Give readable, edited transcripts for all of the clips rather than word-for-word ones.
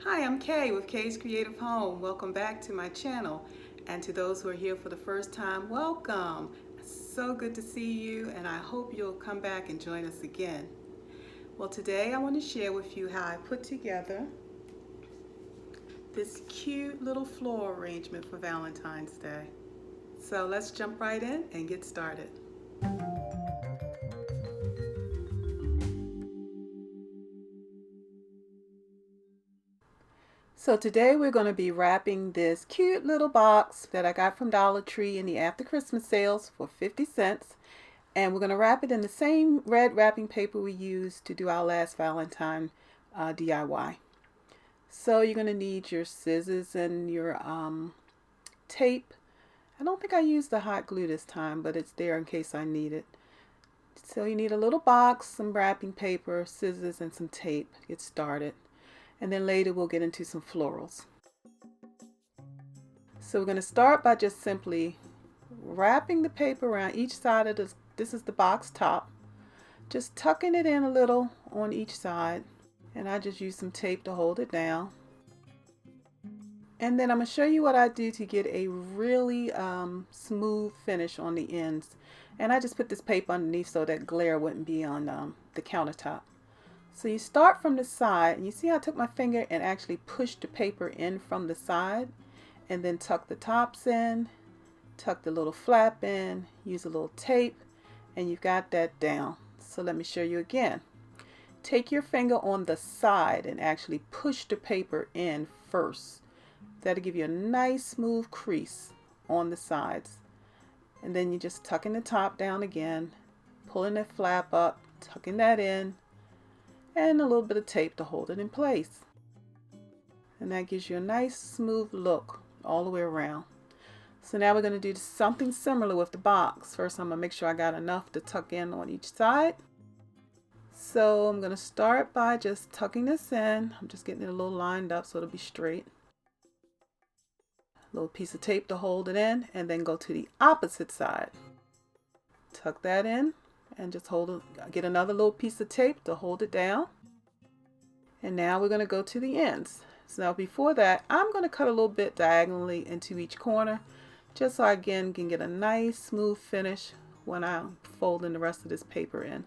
Hi, I'm Kay with Kay's Creative Home. Welcome back to my channel. And to those who are here for the first time, welcome. So good to see you, and I hope you'll come back and join us again. Well, today I want to share with you how I put together this cute little floral arrangement for Valentine's Day. So let's jump right in and get started. So today we're going to be wrapping this cute little box that I got from Dollar Tree in the after Christmas sales for 50 cents. And we're going to wrap it in the same red wrapping paper we used to do our last Valentine DIY. So you're going to need your scissors and your tape. I don't think I used the hot glue this time, but it's there in case I need it. So you need a little box, some wrapping paper, scissors, and some tape to get started. And then later we'll get into some florals. So we're going to start by just simply wrapping the paper around each side of this is the box top. Just tucking it in a little on each side. And I just use some tape to hold it down. And then I'm going to show you what I do to get a really smooth finish on the ends. And I just put this paper underneath so that glare wouldn't be on the countertop. So you start from the side, and you see how I took my finger and actually pushed the paper in from the side, and then tuck the tops in, tuck the little flap in, use a little tape, and you've got that down. So let me show you again. Take your finger on the side and actually push the paper in first. That'll give you a nice smooth crease on the sides. And then you just tucking the top down again, pulling the flap up, tucking that in, and a little bit of tape to hold it in place. And that gives you a nice smooth look all the way around. So now we're going to do something similar with the box. First I'm going to make sure I got enough to tuck in on each side. So I'm going to start by just tucking this in. I'm just getting it a little lined up so it'll be straight. A little piece of tape to hold it in, and then go to the opposite side. Tuck that in and just get another little piece of tape to hold it down. And now we're going to go to the ends. So now before that, I'm going to cut a little bit diagonally into each corner, just so I again can get a nice smooth finish when I'm folding the rest of this paper in.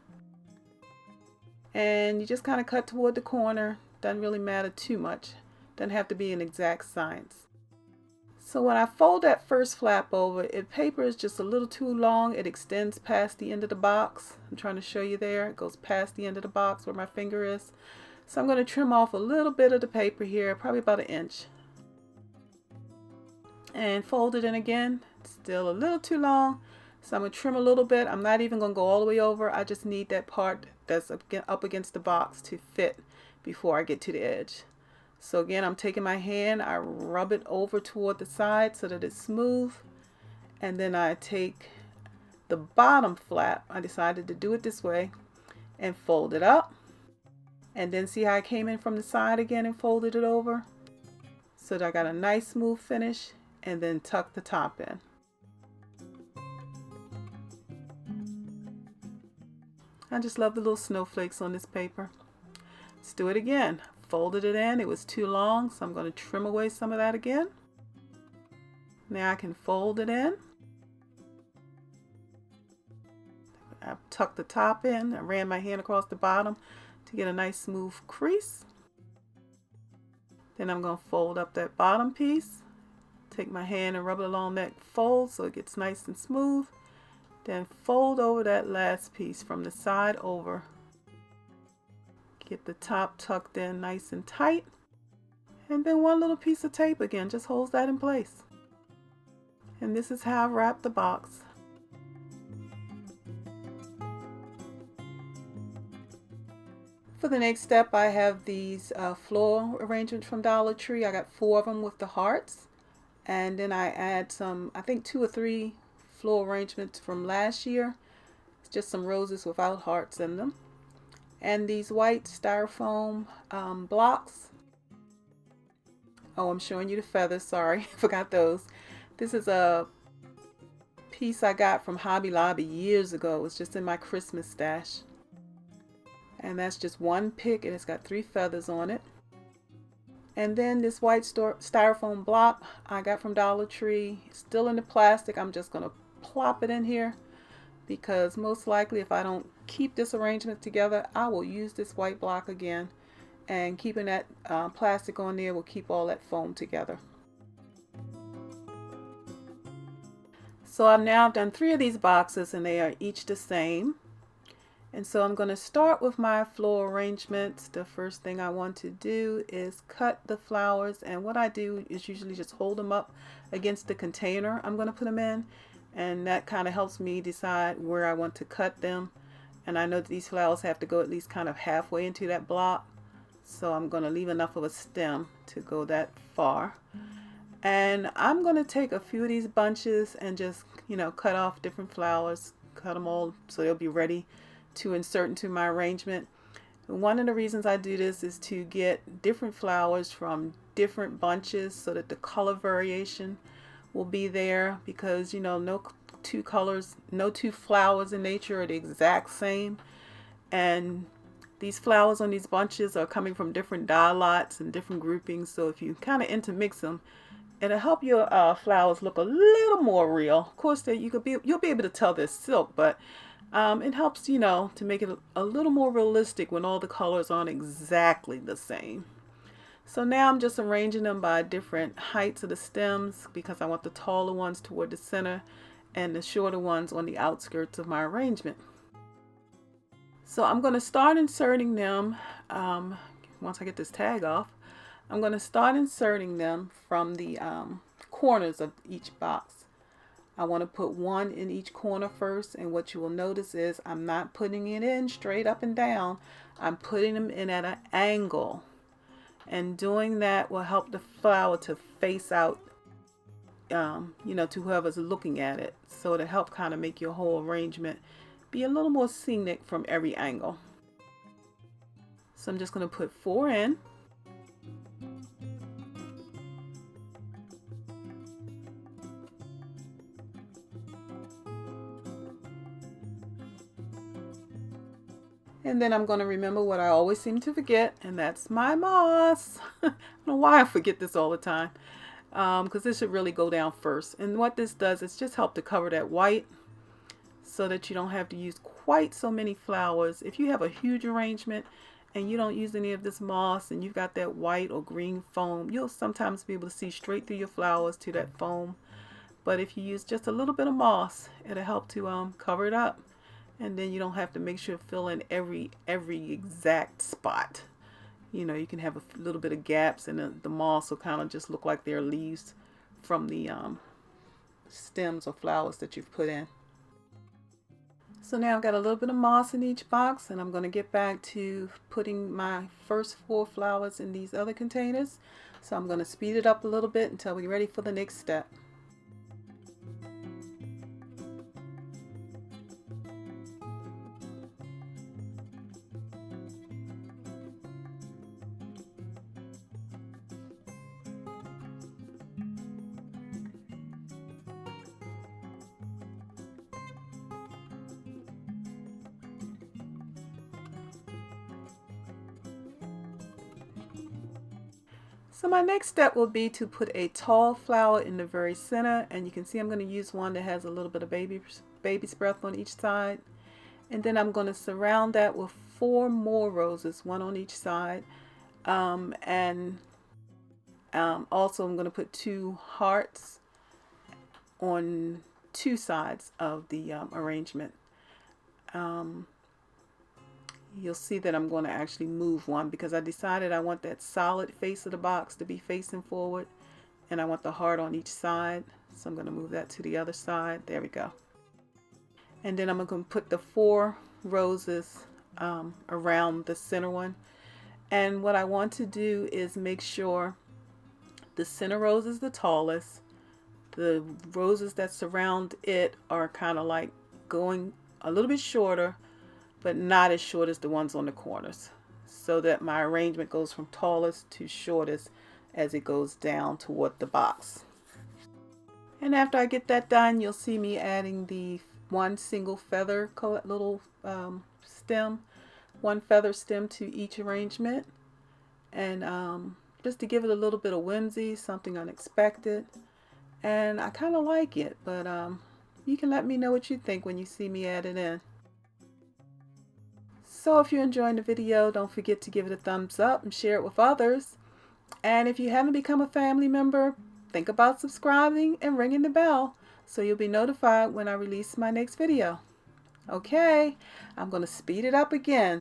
And you just kind of cut toward the corner. Doesn't really matter too much. Doesn't have to be an exact science. So when I fold that first flap over, if paper is just a little too long, it extends past the end of the box. I'm trying to show you there. It goes past the end of the box where my finger is. So I'm going to trim off a little bit of the paper here, probably about 1 inch. And fold it in again. Still a little too long. So I'm going to trim a little bit. I'm not even going to go all the way over. I just need that part that's up against the box to fit before I get to the edge. So again, I'm taking my hand, I rub it over toward the side so that it's smooth. And then I take the bottom flap, I decided to do it this way, and fold it up. And then see how I came in from the side again and folded it over? So that I got a nice smooth finish, and then tuck the top in. I just love the little snowflakes on this paper. Let's do it again. Folded it in, it was too long, so I'm going to trim away some of that again. Now I can fold it in. I tucked the top in, I ran my hand across the bottom to get a nice smooth crease. Then I'm going to fold up that bottom piece, take my hand and rub it along that fold so it gets nice and smooth. Then fold over that last piece from the side over. Get the top tucked in nice and tight. And then one little piece of tape again just holds that in place. And this is how I wrap the box. For the next step, I have these floral arrangements from Dollar Tree. I got 4 of them with the hearts. And then I add some, I think 2 or 3 floral arrangements from last year. It's just some roses without hearts in them. And these white styrofoam blocks. Oh, I'm showing you the feathers. Sorry, forgot those. This is a piece I got from Hobby Lobby years ago. It was just in my Christmas stash. And that's just one pick, and it's got 3 feathers on it. And then this white styrofoam block I got from Dollar Tree, still in the plastic. I'm just going to plop it in here because most likely if I don't keep this arrangement together, I will use this white block again. And keeping that plastic on there will keep all that foam together. So I've now done 3 of these boxes and they are each the same. And so I'm going to start with my floral arrangements. The first thing I want to do is cut the flowers, and what I do is usually just hold them up against the container I'm going to put them in, and that kind of helps me decide where I want to cut them. And I know that these flowers have to go at least kind of halfway into that block, so I'm going to leave enough of a stem to go that far. And I'm going to take a few of these bunches and just, cut off different flowers, cut them all so they'll be ready to insert into my arrangement. One of the reasons I do this is to get different flowers from different bunches so that the color variation will be there, because no two flowers in nature are the exact same, and these flowers on these bunches are coming from different dye lots and different groupings, so if you kind of intermix them, it'll help your flowers look a little more real. Of course, you'll be able to tell they're silk, but it helps, to make it a little more realistic when all the colors aren't exactly the same. So now I'm just arranging them by different heights of the stems because I want the taller ones toward the center and the shorter ones on the outskirts of my arrangement. So I'm going to start inserting them, once I get this tag off, I'm going to start inserting them from the corners of each box. I want to put one in each corner first, and what you will notice is I'm not putting it in straight up and down. I'm putting them in at an angle, and doing that will help the flower to face out, to whoever's looking at it. So to help kind of make your whole arrangement be a little more scenic from every angle. So I'm just going to put 4 in. And then I'm going to remember what I always seem to forget, and that's my moss. I don't know why I forget this all the time, because this should really go down first. And what this does is just help to cover that white so that you don't have to use quite so many flowers. If you have a huge arrangement and you don't use any of this moss and you've got that white or green foam, you'll sometimes be able to see straight through your flowers to that foam. But if you use just a little bit of moss, it'll help to cover it up. And then you don't have to make sure to fill in every exact spot. You can have a little bit of gaps, and the moss will kind of just look like they're leaves from the stems or flowers that you've put in. So now I've got a little bit of moss in each box, and I'm going to get back to putting my first 4 flowers in these other containers. So I'm going to speed it up a little bit until we're ready for the next step. So my next step will be to put a tall flower in the very center, and you can see I'm going to use one that has a little bit of baby's breath on each side, and then I'm going to surround that with 4 more roses, 1 on each side, also I'm going to put 2 hearts on 2 sides of the arrangement. You'll see that I'm going to actually move one because I decided I want that solid face of the box to be facing forward, and I want the heart on each side. So I'm going to move that to the other side. There we go. And then I'm going to put the 4 roses around the center one. And what I want to do is make sure the center rose is the tallest. The roses that surround it are kind of like going a little bit shorter, but not as short as the ones on the corners, so that my arrangement goes from tallest to shortest as it goes down toward the box. And after I get that done, you'll see me adding the 1 single feather little stem, 1 feather stem to each arrangement. And just to give it a little bit of whimsy, something unexpected. And I kind of like it, but you can let me know what you think when you see me add it in. So if you're enjoying the video, don't forget to give it a thumbs up and share it with others. And if you haven't become a family member, think about subscribing and ringing the bell so you'll be notified when I release my next video. Okay, I'm going to speed it up again.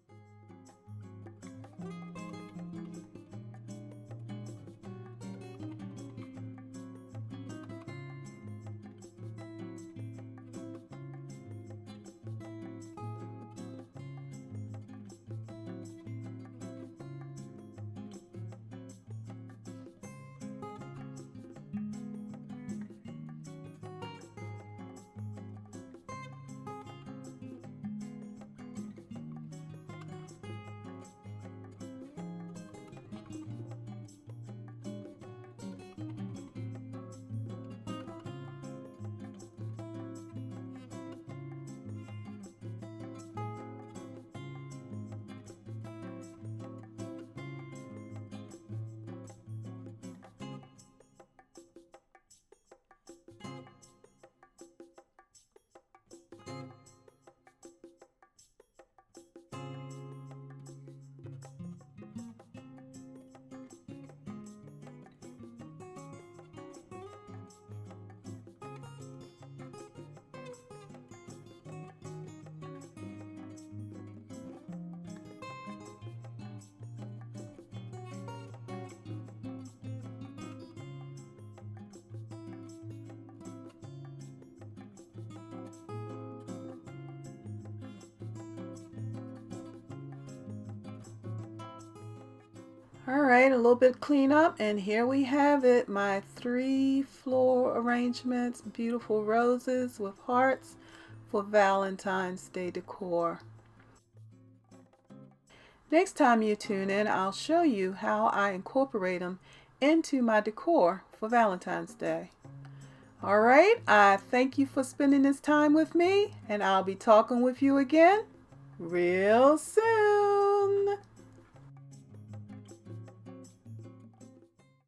Alright, a little bit cleanup, and here we have it, my 3 floral arrangements, beautiful roses with hearts for Valentine's Day decor. Next time you tune in, I'll show you how I incorporate them into my decor for Valentine's Day. Alright, I thank you for spending this time with me, and I'll be talking with you again real soon.